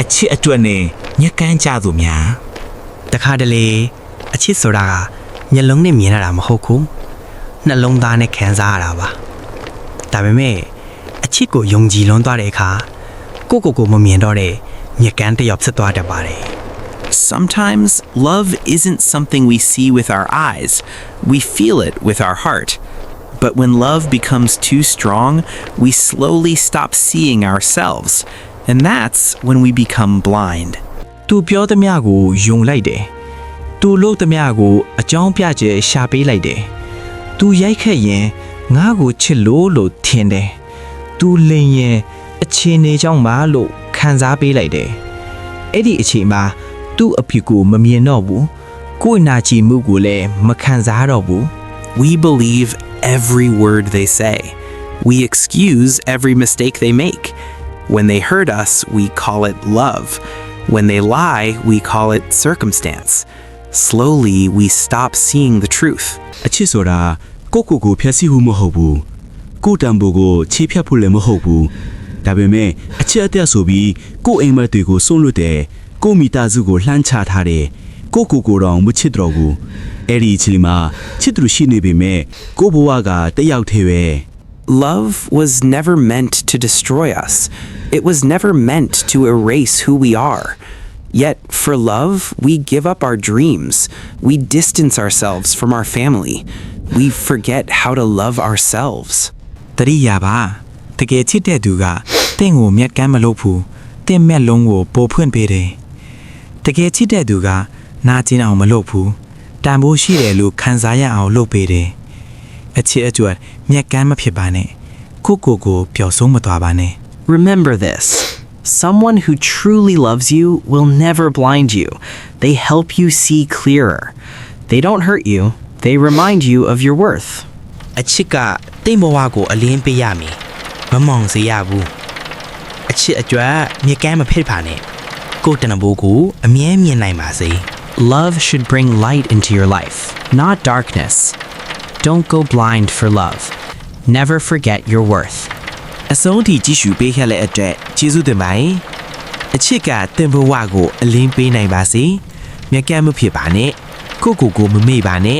အချစ်အတွက်နဲ့ညက်ကန်းကြသူများ တခါတလေအချစ်ဆိုတာကမျက်လုံးနဲ့မြင်ရတာမဟုတ်ဘူးနှလုံးသားနဲ့ခံစားရတာပါဒါပေမဲ့အချစ်ကိုယုံကြည်လွန်းသွားတဲ့အခါကိုမမြင်တော့တဲ့မျက်ကန်းတစ်ယောက်ဖြစ်သွားတတ်ပါတယ် Sometimes love isn't something we see with our eyes. We feel it with our heart. But when love becomes too strong, we slowly stop seeing ourselves. And that's when we become blind. သူပြောသမျှကိုယုံလိုက်တယ်သူလို့သမျှကိုအကြောင်းပြချက်ရှာပေးလိုက်တယ်သူရိုက်ခတ်ရင်ငါ့ကိုချစ်လို့ထင်တယ်သူလိန်ရင်အခြေအနေကြောင့်ပါလို့ခံစားပေးလိုက်တယ်အဲ့ဒီအချိန်မှာသူ့အဖြစ်ကိုမမြင်တော့ဘူးကိုယ်နာချီမှုကိုလည်းမခံစားတော့ဘူး We believe every word they say. We excuse every mistake they make. When they hurt us, we call it love. When they lie, we call it circumstance. Slowly, we stop seeing the truth. အချစ်ဆိုတာကိုဖျက်ဆီးမှုမဟုတ်ဘူးကိုတံပိုးကိုချေးဖြတ်ဖို့လည်းမဟုတ်ဘူးဒါပေမဲ့အချစ်အသက်ဆိုပြီးကိုအိမ်မက်တွေကိုစွန့်လွတ်တယ်ကိုမိသားစုကိုလှမ်းချထားတယ်ကိုတော့မချစ်တော့ဘူးအဲ့ဒီအချိန်မှာချစ်သူရှိနေပေမဲ့ကိုဘဝကတယောက်တည်းပဲ Love was never meant to destroy us. It was never meant to erase who we are. Yet, for love, we give up our dreams. We distance ourselves from our family. We forget how to love ourselves. တတိယပါတကယ်ချစ်တဲ့သူကတင့်ကိုမျက်ကမ်းမလုပ်ဘူးတင့်မျက်လုံးကိုပိုဖွင့်ပေးတယ်တကယ်ချစ်တဲ့သူကနာကျင်အောင်မလုပ်ဘူးတန်ဖိုးရှိတယ်လို့ခံစားရအောင်လုပ်ပေးတယ်အချစ်အတွက်မျက်ကမ်းမဖြစ်ပါနဲ့ကိုပျော်ဆုံးမသွားပါနဲ့ Remember this. Someone who truly loves you will never blind you. They help you see clearer. They don't hurt you. They remind you of your worth. အချစ်ကတင့်ဘဝကိုအလင်းပေးရမယ်မမောင်စေရဘူးအချစ်အတွက်မျက်ကမ်းမဖြစ်ပါနဲ့ကိုတနဘိုးကိုအမြဲမြင်နိုင်ပါစေ Love should bring light into your life, not darkness. Don't go blind for love. Never forget your worth. အဆုံးထိကြည့်ရှုပေးခဲ့တဲ့အတွက်ကျေးဇူးတင်ပါတယ်အချစ်ကတင့်ဘဝကိုအလင်းပေးနိုင်ပါစေမျက်ကမ်းမဖြစ်ပါနဲ့ကိုမမေ့ပါနဲ့